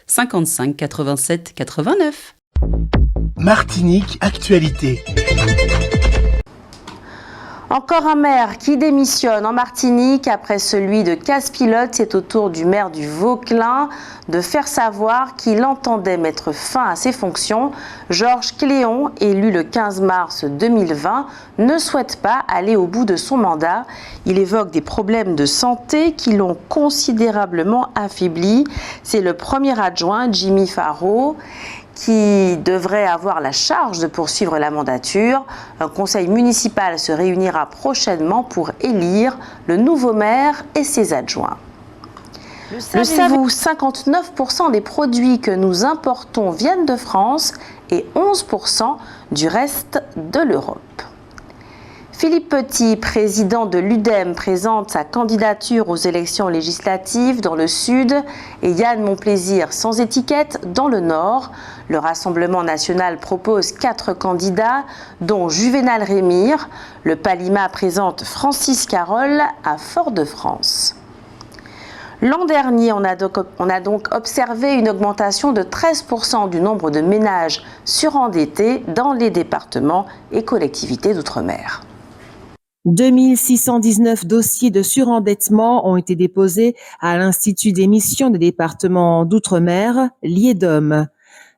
55 87 89. Martinique Actualité. Encore un maire qui démissionne en Martinique après celui de Casse-Pilote. C'est au tour du maire du Vauclin de faire savoir qu'il entendait mettre fin à ses fonctions. Georges Cléon, élu le 15 mars 2020, ne souhaite pas aller au bout de son mandat. Il évoque des problèmes de santé qui l'ont considérablement affaibli. C'est le premier adjoint, Jimmy Faro, qui devrait avoir la charge de poursuivre la mandature. Un conseil municipal se réunira prochainement pour élire le nouveau maire et ses adjoints. Le savez-vous, 59% des produits que nous importons viennent de France et 11% du reste de l'Europe. Philippe Petit, président de l'UDEM, présente sa candidature aux élections législatives dans le Sud et Yann Monplaisir sans étiquette dans le Nord. Le Rassemblement national propose 4 candidats, dont Juvénal Rémire. Le Palima présente Francis Carole à Fort-de-France. L'an dernier, on a donc observé une augmentation de 13% du nombre de ménages surendettés dans les départements et collectivités d'outre-mer. 2619 dossiers de surendettement ont été déposés à l'Institut d'émission des départements d'outre-mer, l'IEDOM.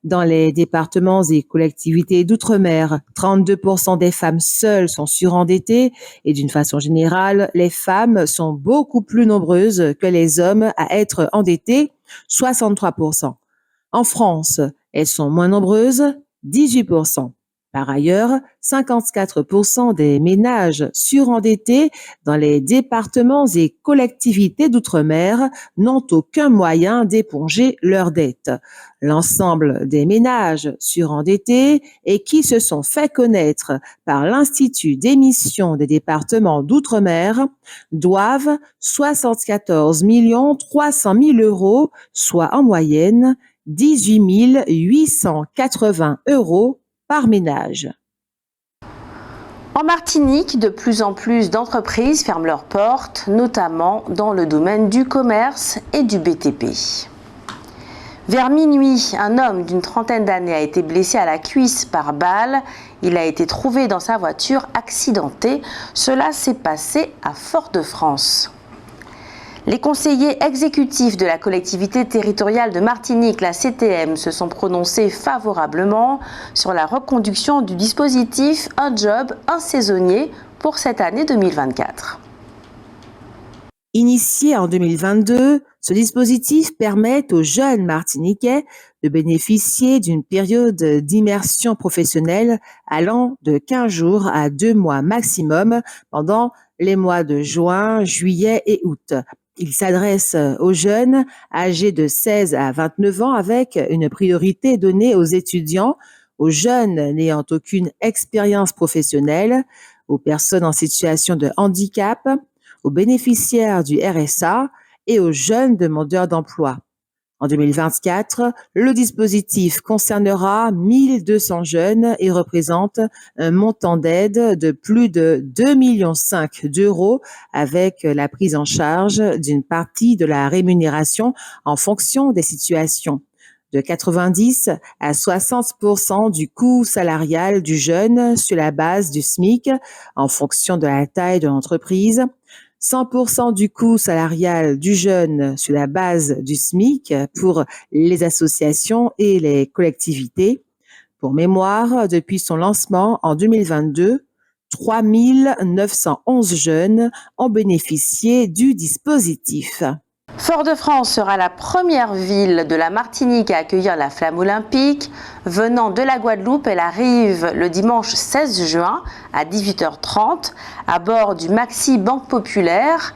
Dans les départements et collectivités d'outre-mer, 32% des femmes seules sont surendettées et d'une façon générale, les femmes sont beaucoup plus nombreuses que les hommes à être endettés, 63%. En France, elles sont moins nombreuses, 18%. Par ailleurs, 54% des ménages surendettés dans les départements et collectivités d'outre-mer n'ont aucun moyen d'éponger leurs dettes. L'ensemble des ménages surendettés et qui se sont fait connaître par l'Institut d'émission des départements d'outre-mer doivent 74 300 000 €, soit en moyenne 18 880 € par ménage. En Martinique, de plus en plus d'entreprises ferment leurs portes, notamment dans le domaine du commerce et du BTP. Vers minuit, un homme d'une trentaine d'années a été blessé à la cuisse par balle. Il a été trouvé dans sa voiture accidentée. Cela s'est passé à Fort-de-France. Les conseillers exécutifs de la collectivité territoriale de Martinique, la CTM, se sont prononcés favorablement sur la reconduction du dispositif Un job, un saisonnier pour cette année 2024. Initié en 2022, ce dispositif permet aux jeunes Martiniquais de bénéficier d'une période d'immersion professionnelle allant de 15 jours à 2 mois maximum pendant les mois de juin, juillet et août. Il s'adresse aux jeunes âgés de 16 à 29 ans avec une priorité donnée aux étudiants, aux jeunes n'ayant aucune expérience professionnelle, aux personnes en situation de handicap, aux bénéficiaires du RSA et aux jeunes demandeurs d'emploi. En 2024, le dispositif concernera 1200 jeunes et représente un montant d'aide de plus de 2,5 millions d'euros avec la prise en charge d'une partie de la rémunération en fonction des situations. De 90 à 60% du coût salarial du jeune sur la base du SMIC en fonction de la taille de l'entreprise, 100% du coût salarial du jeune sur la base du SMIC pour les associations et les collectivités. Pour mémoire, depuis son lancement en 2022, 3 911 jeunes ont bénéficié du dispositif. Fort-de-France sera la première ville de la Martinique à accueillir la flamme olympique. Venant de la Guadeloupe, elle arrive le dimanche 16 juin à 18h30 à bord du Maxi Banque Populaire.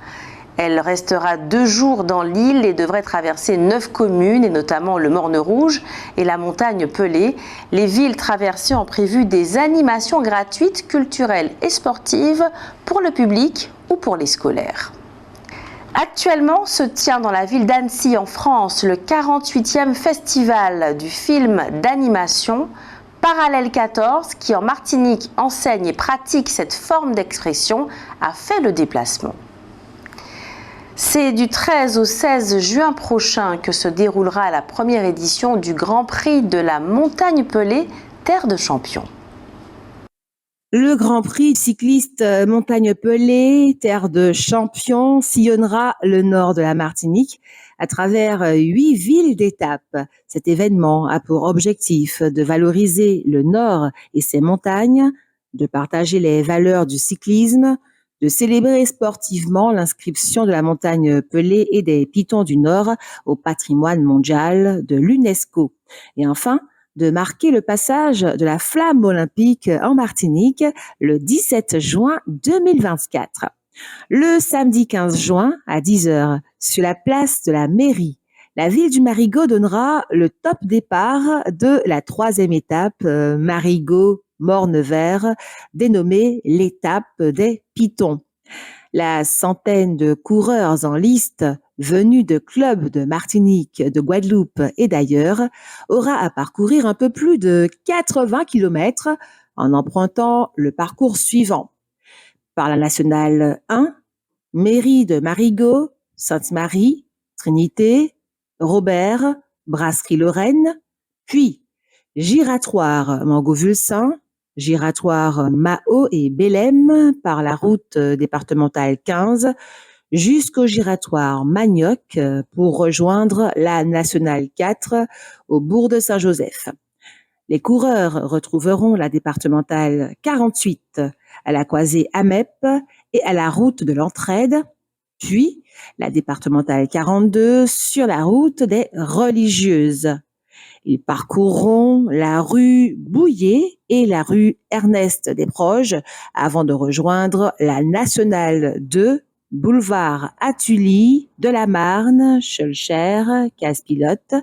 Elle restera 2 jours dans l'île et devrait traverser 9 communes, et notamment le Morne Rouge et la montagne Pelée. Les villes traversées ont prévu des animations gratuites, culturelles et sportives pour le public ou pour les scolaires. Actuellement se tient dans la ville d'Annecy en France le 48e festival du film d'animation Parallèle 14 qui en Martinique enseigne et pratique cette forme d'expression a fait le déplacement. C'est du 13 au 16 juin prochain que se déroulera la première édition du Grand Prix de la Montagne Pelée, Terre de Champions. Le Grand Prix cycliste Montagne Pelée, Terre de Champions, sillonnera le nord de la Martinique à travers 8 villes d'étape. Cet événement a pour objectif de valoriser le nord et ses montagnes, de partager les valeurs du cyclisme, de célébrer sportivement l'inscription de la montagne Pelée et des Pitons du Nord au patrimoine mondial de l'UNESCO. Et enfin, de marquer le passage de la flamme olympique en Martinique le 17 juin 2024. Le samedi 15 juin à 10h, sur la place de la mairie, la ville du Marigot donnera le top départ de la 3e étape Marigot-Morne-Vert, dénommée l'étape des Pitons. La centaine de coureurs en liste venus de clubs de Martinique, de Guadeloupe et d'ailleurs aura à parcourir un peu plus de 80 km en empruntant le parcours suivant. Par la nationale 1, mairie de Marigot, Sainte-Marie, Trinité, Robert, Brasserie-Lorraine, puis giratoire Mangovulsin, giratoire Mao et Bélem par la route départementale 15 jusqu'au giratoire Manioc pour rejoindre la nationale 4 au bourg de Saint-Joseph. Les coureurs retrouveront la départementale 48 à la croisée AMEP et à la route de l'Entraide, puis la départementale 42 sur la route des Religieuses. Ils parcourront la rue Bouillet et la rue Ernest Desproges avant de rejoindre la nationale 2, boulevard Atuli, de la Marne, Schœlcher, Casse-Pilote,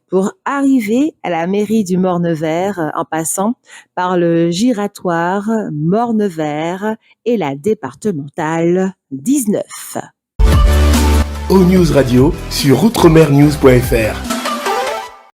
pour arriver à la mairie du Morne-Vert en passant par le giratoire Morne-Vert et la départementale 19. O-News Radio sur outremernews.fr.